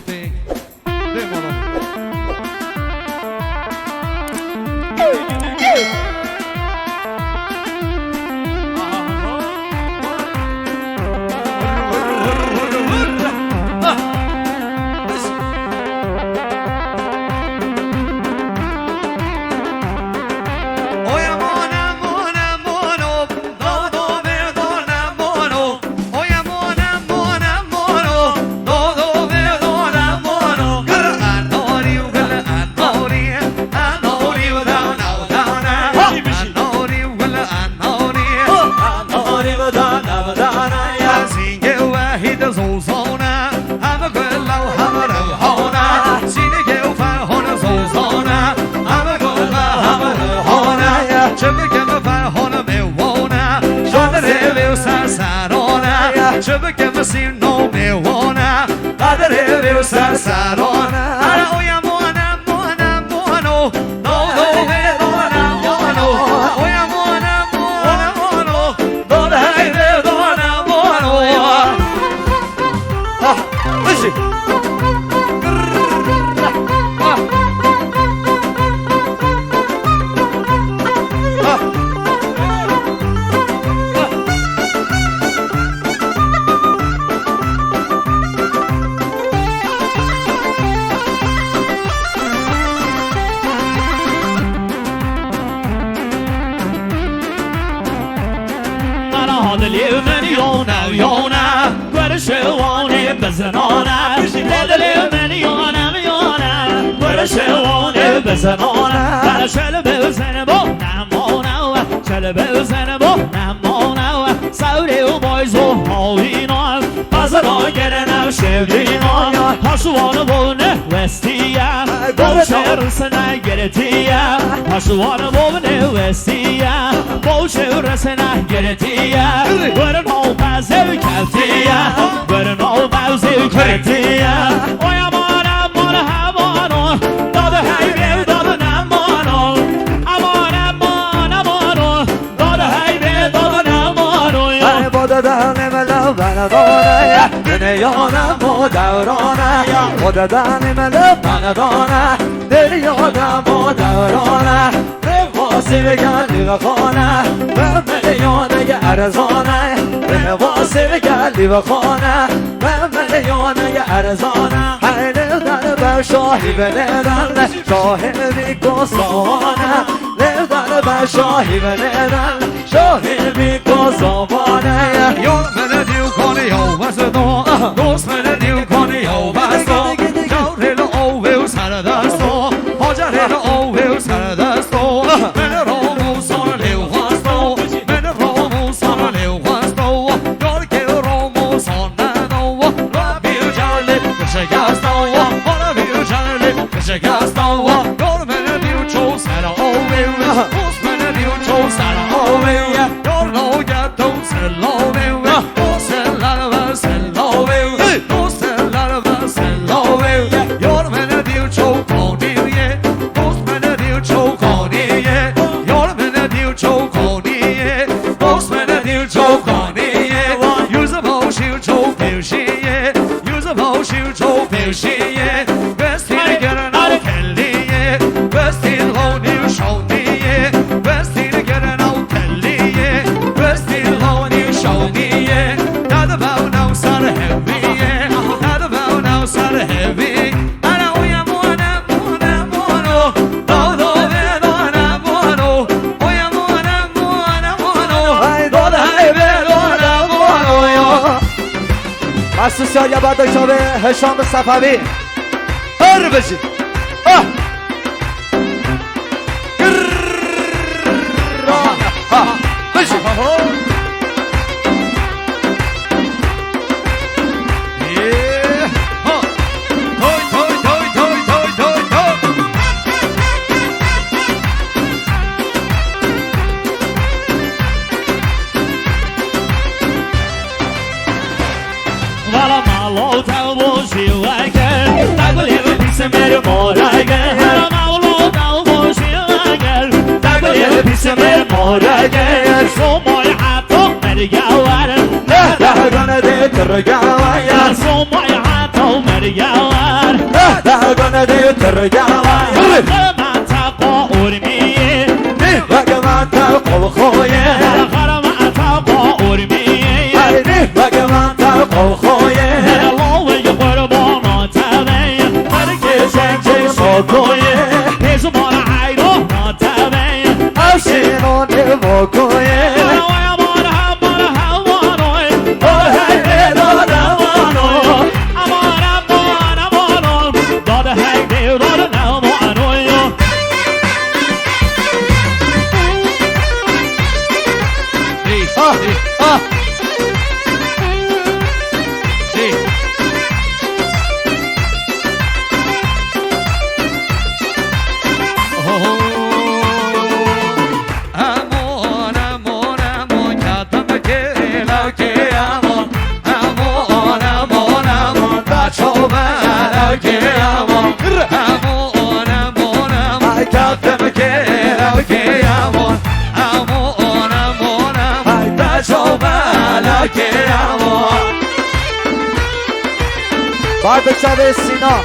thing. Them on them. Never seen no marijuana. Other reviews sarona. Oh yeah, mona, mona, mono. No, no, mona, mono. Oh yeah, mona, mona, mono. No, hey, mona, mono. Ah, listen. Yona, where the show on it, Bazanona. Let the live Yona, where the show on it, Bazanona. But I shall have bills and a bone, I'm on now. Shall have bills and a bone, I'm on now. So the boys will hold in on. Bazanona getting out, shivering on. Hush on a bone, Westia. Bolshevs and I get it here. Hush on a bone, Westia. Bolshevs and I get it here. What an old Bazoo Katia. What an old Bazoo Katia. Oh, I'm on a have on. Not a high not a namono. I'm on. Not a high not a namono. I bought a never love and a dona. Then a yona more down. What a never love and a dona. Then a yona more down. واسه لیوخانه و ملیونه ارزانه واسه لیوخانه و ملیونه ارزانه هر در بر شاهی بندن شاه بیگسانه در بر شاهی بندن شاه بیگسانه یار من دیو کنی یا واسدو دوست من دیو کنی یا واسدو جاهل اوه سر دستو حاجر اوه سر دستو مخصوص یا بعد دکتر هشام صفوی هر بشی بشی Mere morager, maulo dal boşilager. Dagli pismer morager, so moy hato mergavar. La gana de tergavar, so moy hato mergavar. گونه دیتر گوایه من تقا ارمیه وگه من تقو خویه من تقا ارمیه وگه من تقو خویه لوی قربان تبه هرگز چنگ ساکویه هزمان عیرو تبه افشینون نموکویه باید به شب سینا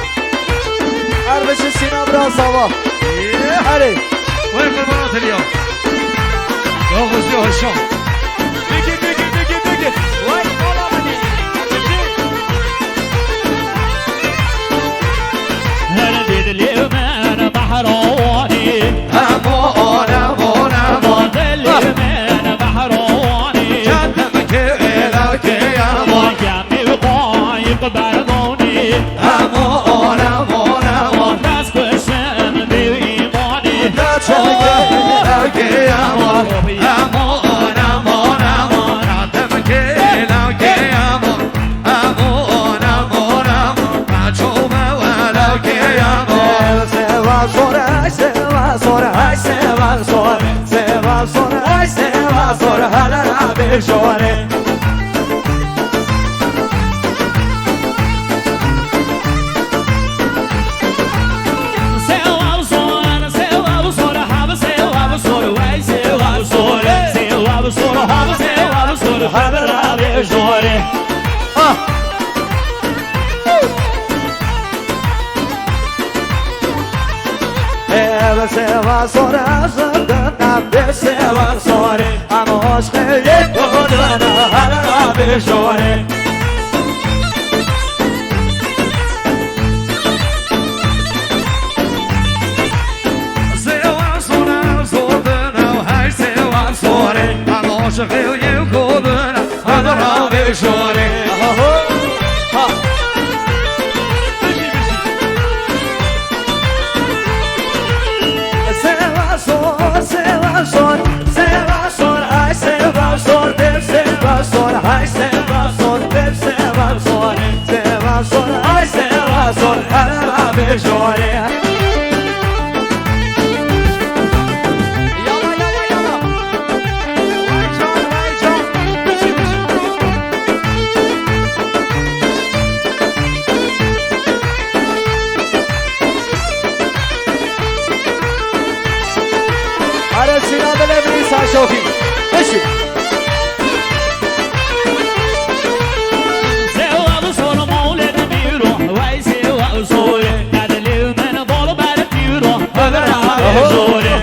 هر بشه سینا برا سوا هره وين قربانات اليوم؟ يغزوها الشام. بگی وای بالا منی هر دل من بحراني امون امون امون دل من بحراني جدم که الهی امون جمعي وقايق بردوني امون امون امون بس كشم بإيماني جدم که الهی امون امون امون امون جدم که الهی امون امون امون امون مچومه الهی امون سوا سوره سوا سوره سوا سوره سوا سوره سوا سوره هلا بشوره سوا سوره زندم به سوا سوره اما عشق یک گلونه هلا بشوره سوا سوره زندم هر سوا سوره اما عشق یک گلونه هلا بشوره شوفي ماشي سوا بصور مولد بيروح واي سوا بصور هذا اللي من بول بعد بيروح هذا زوري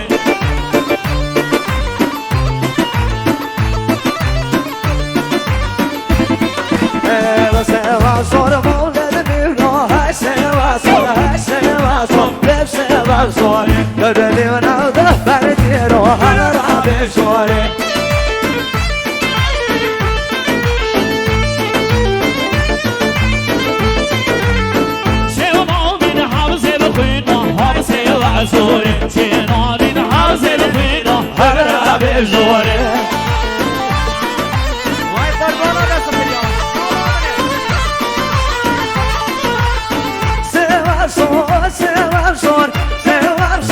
سوا صور مولد بيروح هاي سوا صور هاي سوا صور بيب سوا صور هذا اللي من بعد بيروح هذا بشوره سوا من حافظ بخينا حافظ وعزوري سوا من حافظ بخينا هذا بزوري واي قربانا ناس اليوم سوا صور سوا صور سوا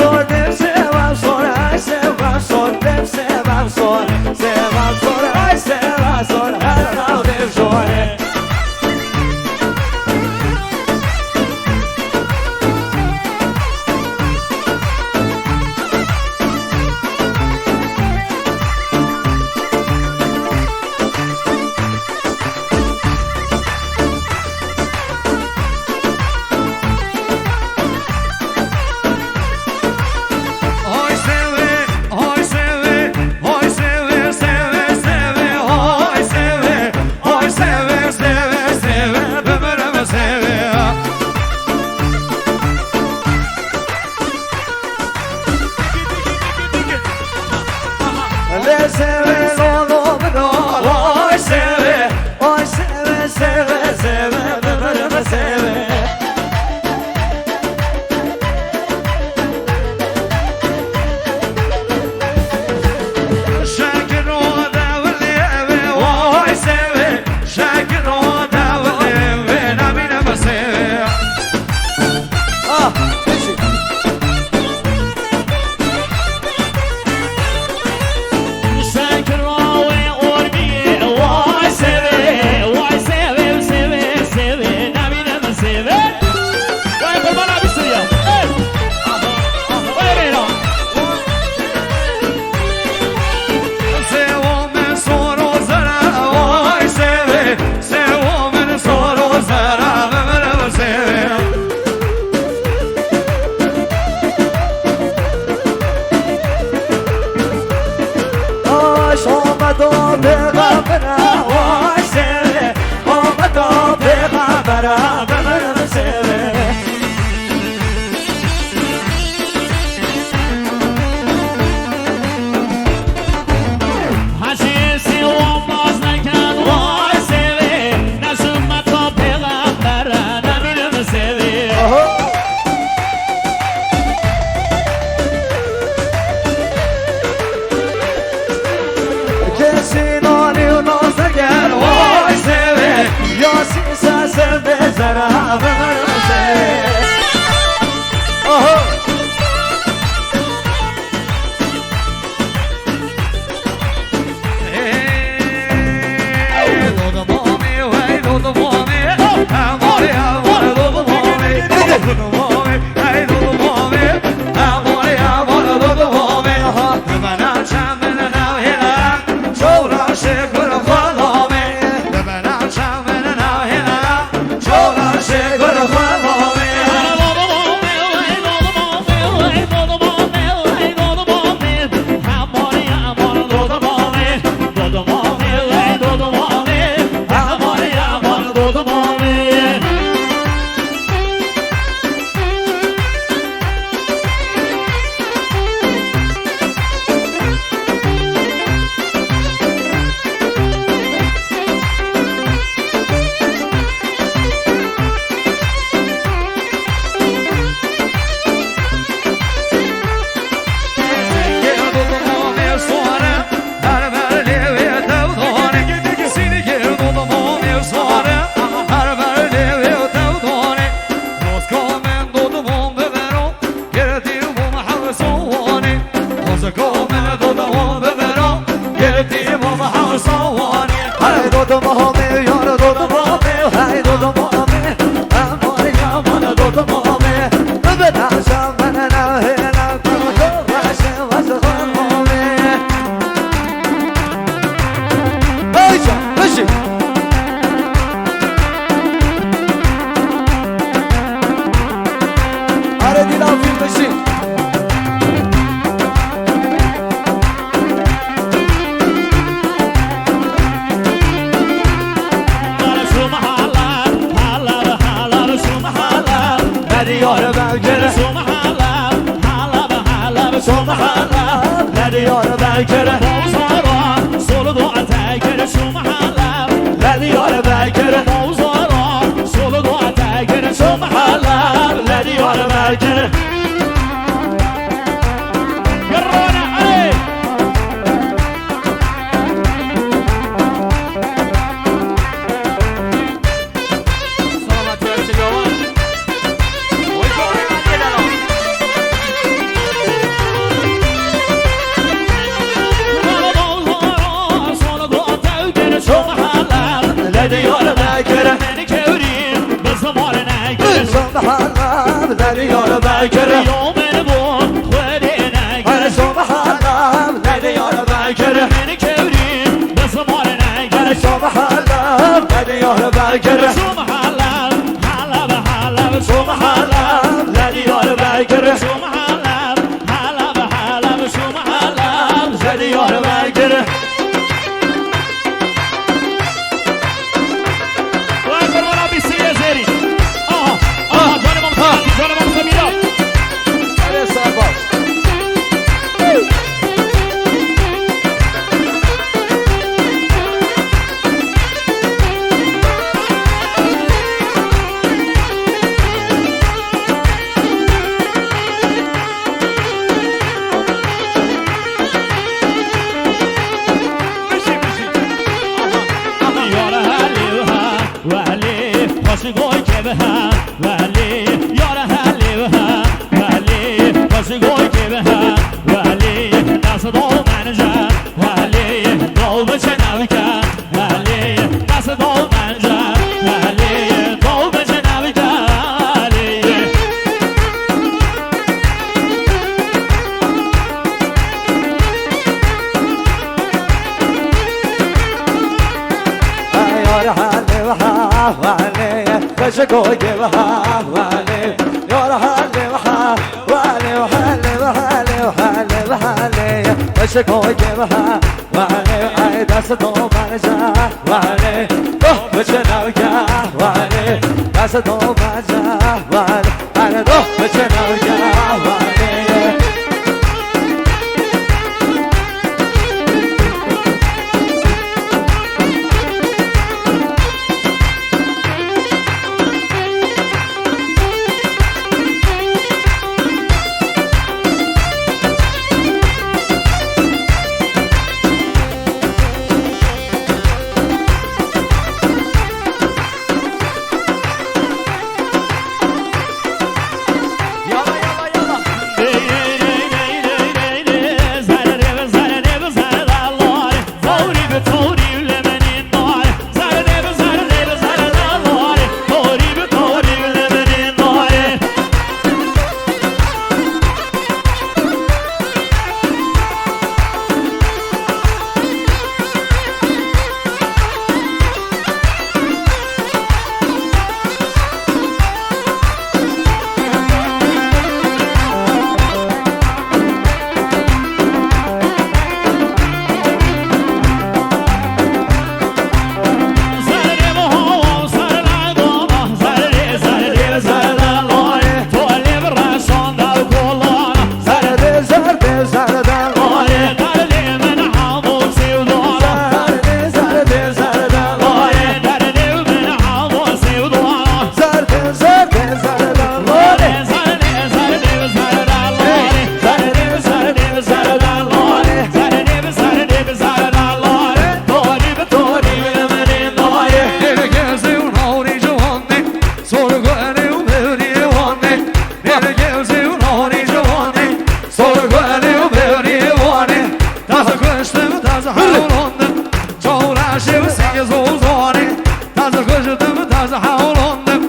havlandım Çoğraşım sekiz uzanı Tazı kışıdım tazı havlandım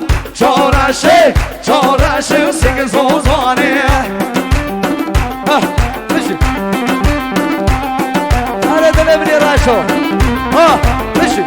Çoğraşım sekiz uzanı Ha, düşün. Nerede ne biliyor Ayşo? Ha, düşün.